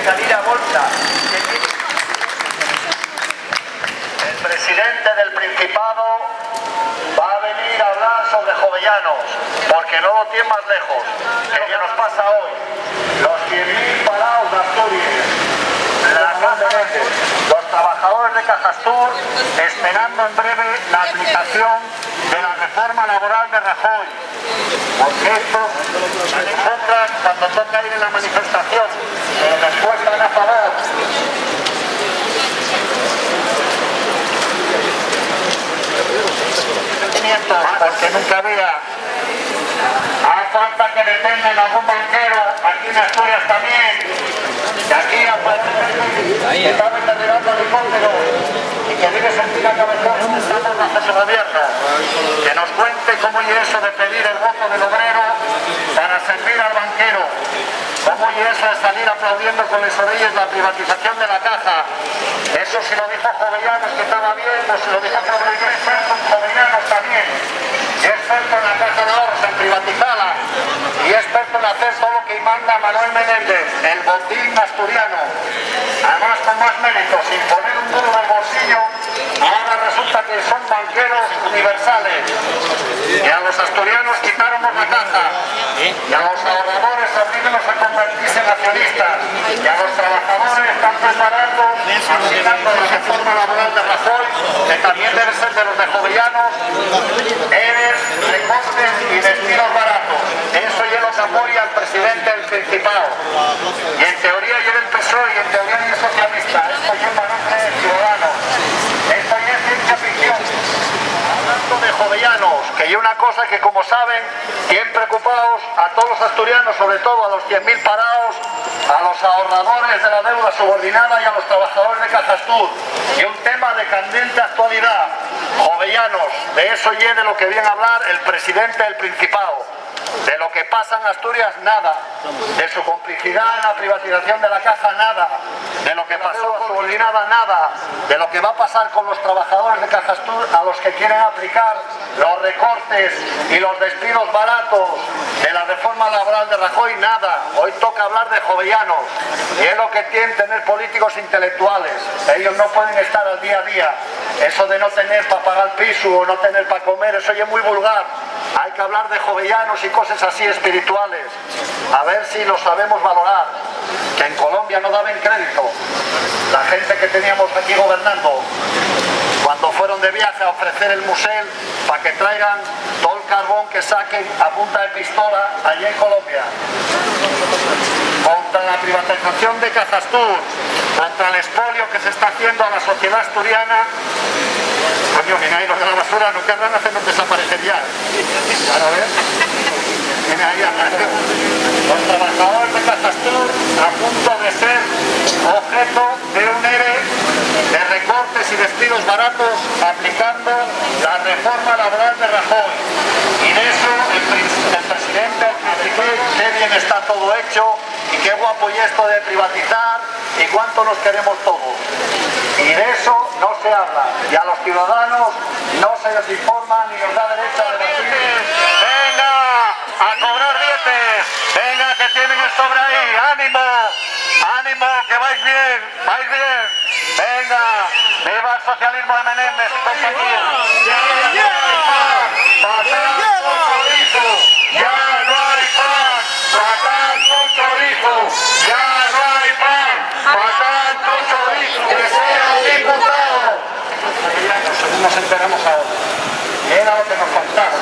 salir a bolsa. El presidente del Principado va a venir a hablar sobre Jovellanos, porque no lo tiene más lejos. ¿Qué nos pasa hoy? Los 100.000 parados de Asturias, los trabajadores de Cajastur esperando en breve la aplicación de la reforma laboral de Rajoy, porque estos van en contra cuando toca ir en la manifestación, pero después van a favor. Porque nunca había. Hace falta que detengan a algún banquero aquí en Asturias también, que aquí aparece que está derribando helicóptero y que vive sentida cabezón estamos hacia su gobierno, que nos cuente cómo es eso de pedir el voto del obrero para servir al banquero, cómo es eso de salir aplaudiendo con les oreillas la privatización de la caja. Eso si lo dijo Jovellanos que estaba bien, o si lo dijo Pablo Iglesias, Jovellanos también. Y es experto en la caja de ahorros, en privatizarla, y es experto en hacer todo lo que manda Manuel Menéndez, el botín asturiano, además con más mérito, sin poner un duro en el bolsillo. Ahora resulta que son banqueros universales, y a los asturianos quitáramos la caja, y a los ahorradores oblíguenos a convertirse en accionistas, y a los trabajadores están preparando, afinando la reforma laboral de Rajoy, que también debe ser de los de Jovellanos, recortes y despidos baratos. Eso ya lo que apoya al presidente del Principado. Y en teoría yo del PSOE y en teoría yo socialista. Esto yo manejo de Ciudadanos. Esto ya es ciencia ficción. Hablando de Jovellanos, que hay una cosa que, como saben, tienen preocupados a todos los asturianos, sobre todo a los 100.000 parados, a los ahorradores de la deuda subordinada y a los trabajadores de Cajastur. Y un tema de candente actualidad. Jovellanos, de eso y de lo que viene a hablar el presidente del Principado. De lo que pasa en Asturias, nada. De su complicidad en la privatización de la caja, nada. De lo que pasó con subordinada, nada. De lo que va a pasar con los trabajadores de Cajastur, a los que quieren aplicar los recortes y los despidos baratos de la reforma laboral de Rajoy, nada. Hoy toca hablar de Jovellanos. Y es lo que tienen tener políticos intelectuales. Ellos no pueden estar al día a día. Eso de no tener para pagar el piso o no tener para comer, eso ya es muy vulgar. Hay que hablar de Jovellanos y cosas así espirituales. A ver si lo sabemos valorar. Que en Colombia no daban crédito. La gente que teníamos aquí gobernando, cuando fueron de viaje a ofrecer el musel para que traigan todo el carbón que saquen a punta de pistola allí en Colombia. Contra la privatización de Cajastur, contra el expolio que se está haciendo a la sociedad asturiana. Coño, mira ahí los de la basura, no querrán hacernos desaparecer ya. A ver. Mira ahí, los trabajadores de Cajastur a punto de ser objeto de un ERE de recortes y despidos baratos aplicando la reforma laboral de Rajoy. Y de eso el presidente explicó qué bien está todo hecho y qué guapo y esto de privatizar y cuánto nos queremos todos. Y de eso no se habla. Y a los ciudadanos no se les informa ni nos da derecho a debatir. ¡Venga! ¡A cobrar dietes! ¡Venga, que tienen el sobre ahí! ¡Ánimo! ¡Ánimo! ¡Que vais bien! ¡Vais bien! ¡Venga! ¡Viva el socialismo de Menéndez y compañía! ¡Ya no hay pan! ¡Para tanto chorizo! ¡Ya no hay pan! ¡Para tanto chorizo! ¡Ya no hay pan! ¡Para tanto chorizo! ¡Que sea diputado! Según nos enteramos ahora. Y era lo que nos faltaba.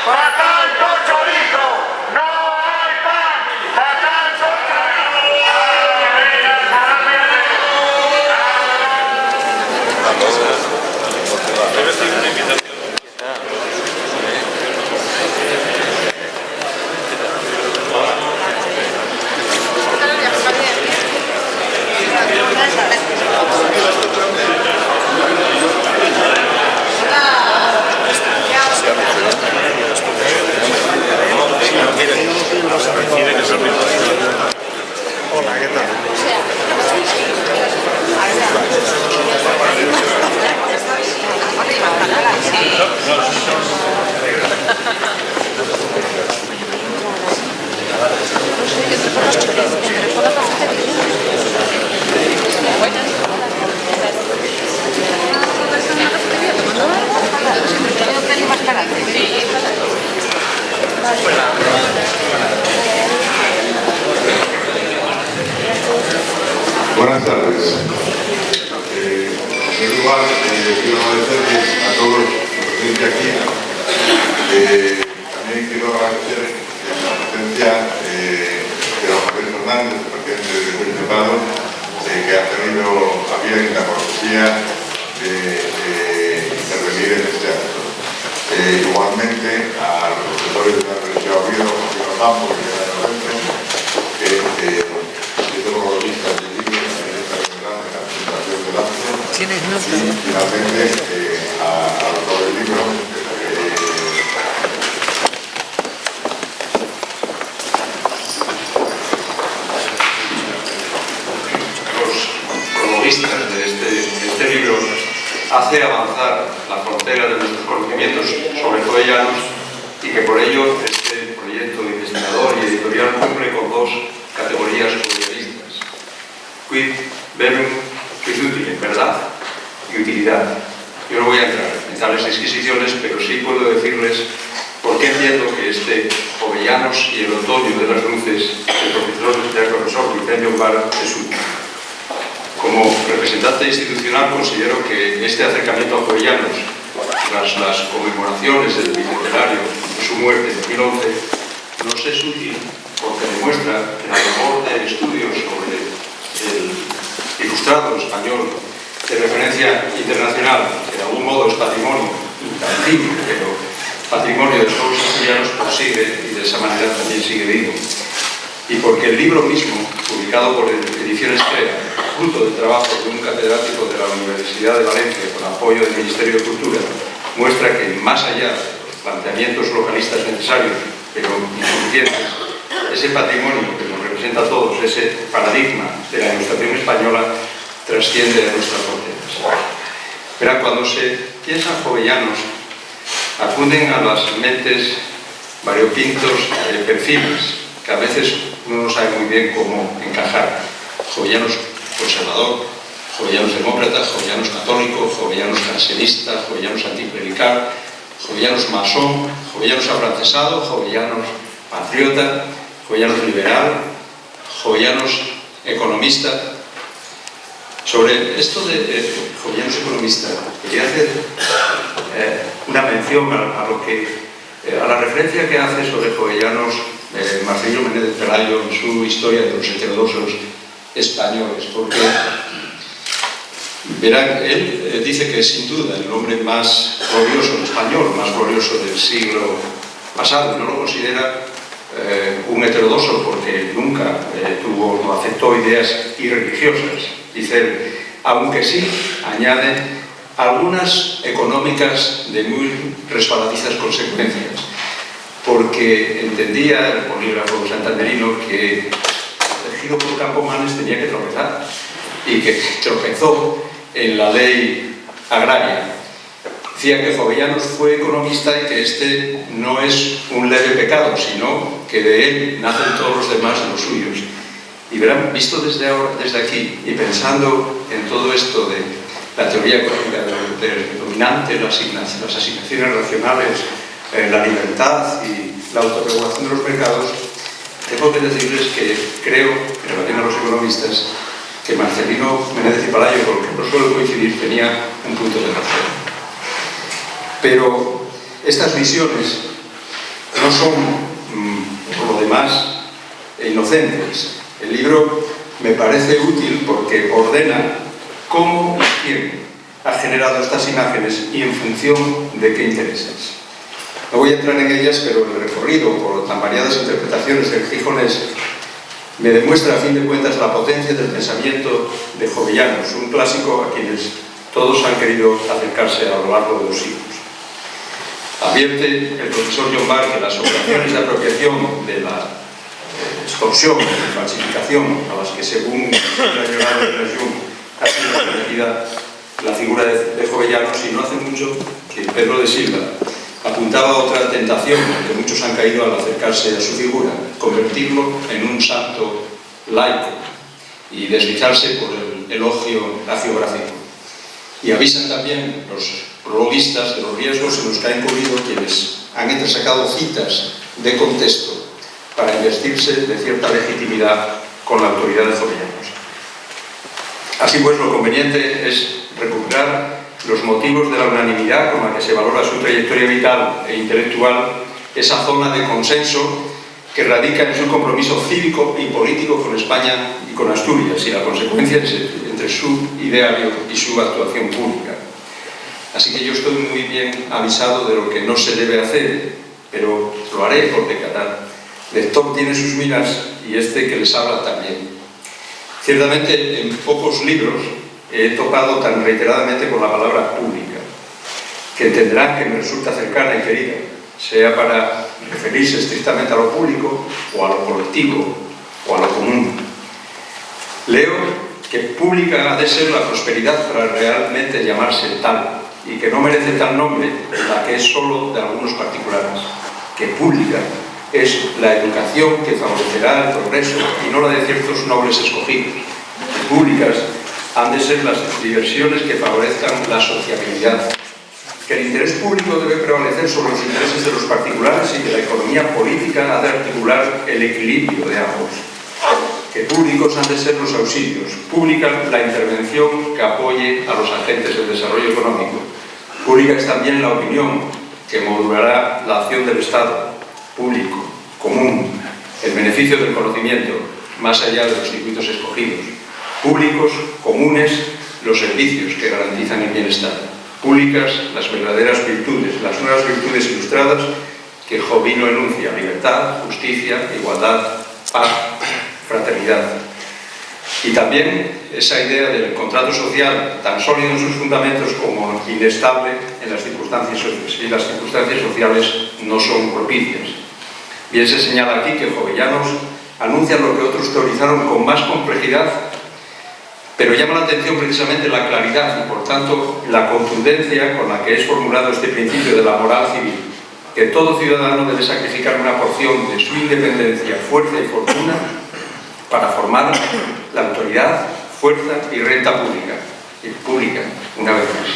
¡Para tanto chorizo! ¡No hay pan! ¡Para tanto tardes. En primer lugar, quiero agradecerles a todos los presentes aquí. También quiero agradecer la presencia de don Javier Fernández, presidente del Principado, que ha tenido a bien la cortesía de intervenir en este acto. Igualmente a los profesores de la Universidad de Oviedo, José Campos y de Lorenzo, que son los listas del libro en esta reunión de la presentación del acto. Y finalmente a los dos del libro, de este libro hace avanzar la frontera de nuestros conocimientos sobre jovellanos y que por ello este proyecto investigador y editorial cumple con dos categorías jovellistas: quid verum, quid utile, verdad y utilidad. Yo no voy a entrar en tales disquisiciones, pero sí puedo decirles por qué entiendo que este Jovellanos y el otoño de las luces del profesor Vicente Llombart es útil. Como representante institucional considero que este acercamiento a Jovellanos, tras las conmemoraciones del bicentenario de su muerte en 2011, nos es útil porque demuestra que la labor de estudios sobre el ilustrado español de referencia internacional, que de algún modo es patrimonio intangible, pero patrimonio de todos los castellanos, prosigue y de esa manera también sigue vivo. Y porque el libro mismo, publicado por Ediciones Crea, fruto del trabajo de un catedrático de la Universidad de Valencia con apoyo del Ministerio de Cultura, muestra que más allá de los planteamientos localistas necesarios, pero insuficientes, ese patrimonio que nos representa a todos, ese paradigma de la ilustración española, trasciende de nuestras fronteras. Pero cuando se piensa en jovellanos, acunden a las mentes variopintos perfiles que a veces uno no sabe muy bien cómo encajar. Jovellanos conservador, jovellanos demócrata, jovellanos católico, jovellanos jansenista, jovellanos anticlerical, jovellanos masón, jovellanos afrancesado, jovellanos patriota, jovellanos liberal, jovellanos economista. Sobre esto de jovellanos economista, quería hacer una mención a la referencia que hace sobre jovellanos Marcelino Menéndez Pelayo en su historia de los heterodoxos españoles, porque verán, él dice que es sin duda el hombre más glorioso español, más glorioso del siglo pasado, y no lo considera un heterodoxo porque nunca no aceptó ideas irreligiosas. Dice él, aunque sí, añade, algunas económicas de muy resbaladizas consecuencias, porque entendía el polígrafo santanderino que protegido por Campomanes tenía que tropezar, y que tropezó en la ley agraria. Decía que Jovellanos fue economista y que este no es un leve pecado, sino que de él nacen todos los demás los suyos. Y verán, visto desde aquí y pensando en todo esto de la teoría económica dominante, las asignaciones racionales, la libertad y la autorregulación de los mercados, tengo que decirles que creo, en relación a los economistas, que Marcelino Menéndez y Pelayo, con el que no suelo coincidir, tenía un punto de razón. Pero estas visiones no son, por lo demás, inocentes. El libro me parece útil porque ordena cómo y quién ha generado estas imágenes y en función de qué intereses. No voy a entrar en ellas, pero el recorrido por tan variadas interpretaciones del Gijonés me demuestra a fin de cuentas la potencia del pensamiento de Jovellanos, un clásico a quienes todos han querido acercarse a lo largo de los siglos. Advierte el profesor Llombart que las operaciones de apropiación de la extorsión y falsificación a las que, según la llegada de Jung, ha sido sometida la figura de Jovellanos, y no hace mucho que Pedro de Silva apuntaba a otra tentación que muchos han caído al acercarse a su figura: convertirlo en un santo laico y deslizarse por el elogio hagiográfico. Y avisan también los prologuistas de los riesgos en los que han incurrido quienes han entresacado citas de contexto para investirse de cierta legitimidad con la autoridad de Jovellanos. Así pues, lo conveniente es recuperar los motivos de la unanimidad con la que se valora su trayectoria vital e intelectual, esa zona de consenso que radica en su compromiso cívico y político con España y con Asturias, y la consecuencia entre su ideario y su actuación pública. Así que yo estoy muy bien avisado de lo que no se debe hacer, pero lo haré porque cada lector tiene sus miras y este que les habla también. Ciertamente, en pocos libros he topado tan reiteradamente con la palabra pública, que entenderán que me resulta cercana y querida, sea para referirse estrictamente a lo público o a lo colectivo o a lo común. Leo que pública ha de ser la prosperidad para realmente llamarse tal, y que no merece tal nombre la que es solo de algunos particulares, que pública es la educación que favorecerá el progreso y no la de ciertos nobles escogidos. Públicas han de ser las diversiones que favorezcan la sociabilidad, que el interés público debe prevalecer sobre los intereses de los particulares y que la economía política ha de articular el equilibrio de ambos, que públicos han de ser los auxilios, pública la intervención que apoye a los agentes del desarrollo económico, pública es también la opinión que modulará la acción del Estado, público, común, el beneficio del conocimiento, más allá de los circuitos escogidos, públicos, comunes, los servicios que garantizan el bienestar, públicas, las verdaderas virtudes, las nuevas virtudes ilustradas que Jovino enuncia: libertad, justicia, igualdad, paz, fraternidad. Y también esa idea del contrato social, tan sólido en sus fundamentos como inestable en las circunstancias sociales, y las circunstancias sociales no son propicias. Bien se señala aquí que Jovellanos anuncia lo que otros teorizaron con más complejidad, pero llama la atención precisamente la claridad y, por tanto, la contundencia con la que es formulado este principio de la moral civil, que todo ciudadano debe sacrificar una porción de su independencia, fuerza y fortuna para formar la autoridad, fuerza y renta pública, una vez más.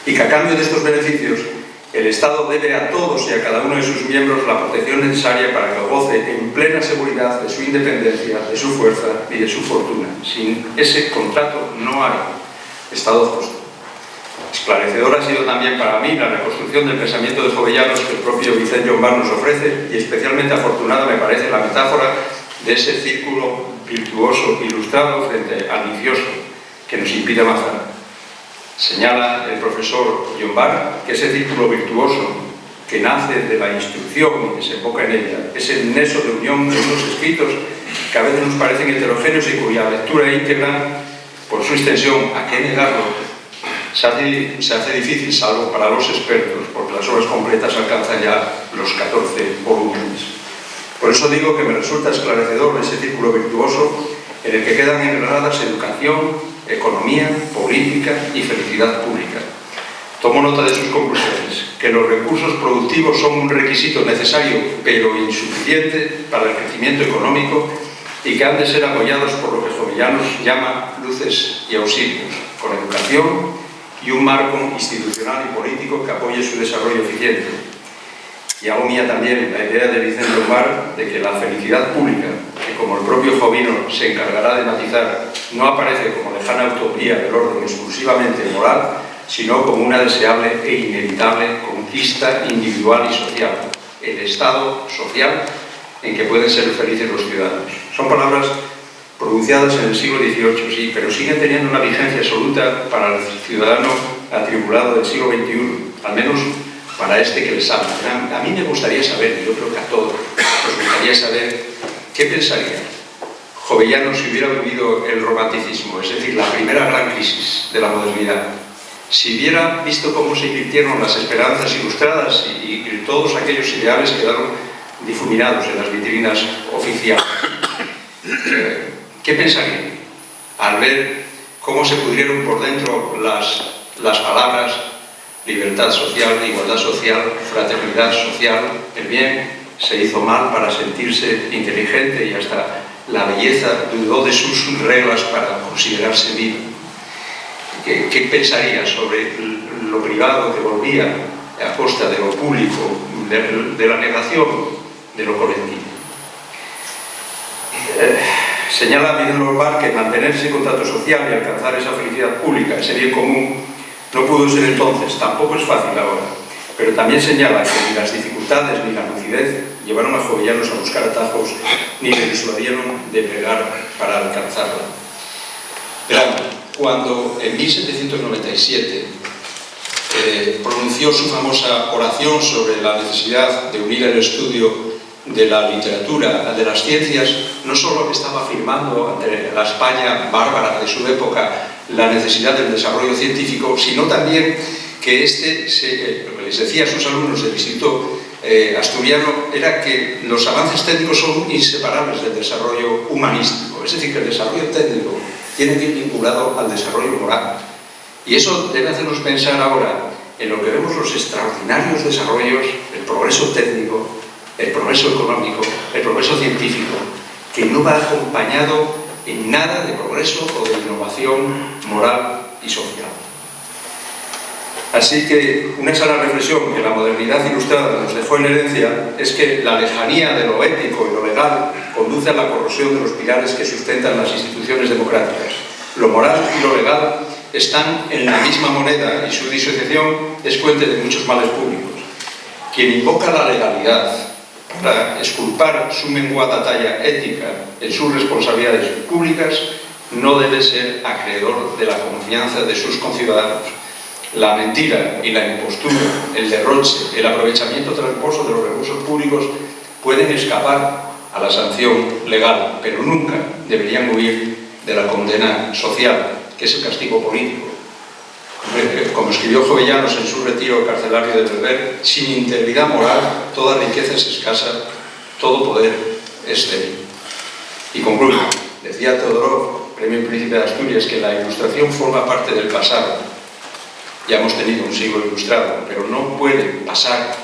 Y que a cambio de estos beneficios, el Estado debe a todos y a cada uno de sus miembros la protección necesaria para que goce en plena seguridad de su independencia, de su fuerza y de su fortuna. Sin ese contrato no hay Estado justo. Esclarecedora ha sido también para mí la reconstrucción del pensamiento de Jovellanos que el propio Vicente Llombart nos ofrece, y especialmente afortunada me parece la metáfora de ese círculo virtuoso ilustrado frente al vicioso que nos impide avanzar. Señala el profesor Llombart que ese círculo virtuoso que nace de la instrucción y que se enfoca en ella es el nexo de unión de unos escritos que a veces nos parecen heterogéneos y cuya lectura íntegra, por su extensión, ¿a qué negarlo?, se hace difícil, salvo para los expertos, porque las obras completas alcanzan ya los 14 volúmenes. Por eso digo que me resulta esclarecedor ese círculo virtuoso en el que quedan engranadas educación, economía, política y felicidad pública. Tomo nota de sus conclusiones, que los recursos productivos son un requisito necesario pero insuficiente para el crecimiento económico y que han de ser apoyados por lo que Jovellanos llama luces y auxilios, con educación y un marco institucional y político que apoye su desarrollo eficiente. Y hago mía también la idea de Vicente Llombart de que la felicidad pública, que como el propio Jovino se encargará de matizar, no aparece como lejana utopía del orden exclusivamente moral, sino como una deseable e inevitable conquista individual y social, el Estado social en que pueden ser felices los ciudadanos. Son palabras pronunciadas en el siglo XVIII, sí, pero siguen teniendo una vigencia absoluta para el ciudadano atribulado del siglo XXI, al menos para este que les habla. A mí me gustaría saber, y yo creo que a todos nos gustaría saber, ¿qué pensaría Jovellanos si hubiera vivido el romanticismo, es decir, la primera gran crisis de la modernidad? Si hubiera visto cómo se invirtieron las esperanzas ilustradas y todos aquellos ideales quedaron difuminados en las vitrinas oficiales, ¿qué pensaría al ver cómo se pudrieron por dentro las palabras libertad social, igualdad social, fraternidad social? El bien se hizo mal para sentirse inteligente y hasta la belleza dudó de sus reglas para considerarse viva. ¿Qué pensaría sobre lo privado que volvía a costa de lo público, de la negación de lo colectivo? Señala Miguel Lorbard que mantener ese contrato social y alcanzar esa felicidad pública, ese bien común, no pudo ser entonces, tampoco es fácil ahora. Pero también señala que ni las dificultades ni la lucidez llevaron a Jovellanos a buscar atajos ni le disuadieron de plegar para alcanzarla. Verán, cuando en 1797 pronunció su famosa oración sobre la necesidad de unir el estudio de la literatura al de las ciencias, no solo estaba afirmando ante la España bárbara de su época la necesidad del desarrollo científico, sino también que lo que les decía a sus alumnos del Instituto Asturiano era que los avances técnicos son inseparables del desarrollo humanístico, es decir, que el desarrollo técnico tiene que ir vinculado al desarrollo moral. Y eso debe hacernos pensar ahora en lo que vemos los extraordinarios desarrollos, el progreso técnico, el progreso económico, el progreso científico, que no va acompañado en nada de progreso o de innovación moral y social. Así que una sana reflexión que la modernidad ilustrada nos dejó en herencia es que la lejanía de lo ético y lo legal conduce a la corrosión de los pilares que sustentan las instituciones democráticas. Lo moral y lo legal están en la misma moneda y su disociación es fuente de muchos males públicos. Quien invoca la legalidad para exculpar su menguada talla ética en sus responsabilidades públicas no debe ser acreedor de la confianza de sus conciudadanos. La mentira y la impostura, el derroche, el aprovechamiento tramposo de los recursos públicos pueden escapar a la sanción legal, pero nunca deberían huir de la condena social, que es el castigo político. Como escribió Jovellanos en su retiro carcelario de Berber, sin integridad moral, toda riqueza es escasa, todo poder es débil. Y concluyo, decía Teodorov, Premio Príncipe de Asturias, que la ilustración forma parte del pasado. Ya hemos tenido un siglo ilustrado, pero no puede pasar,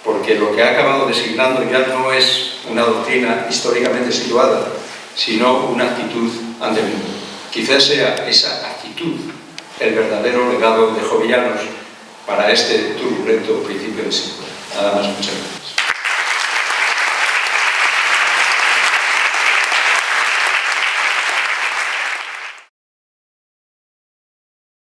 porque lo que ha acabado designando ya no es una doctrina históricamente situada, sino una actitud ante el mundo. Quizás sea esa actitud el verdadero legado de Jovellanos para este turbulento principio del siglo. Nada más, muchas gracias.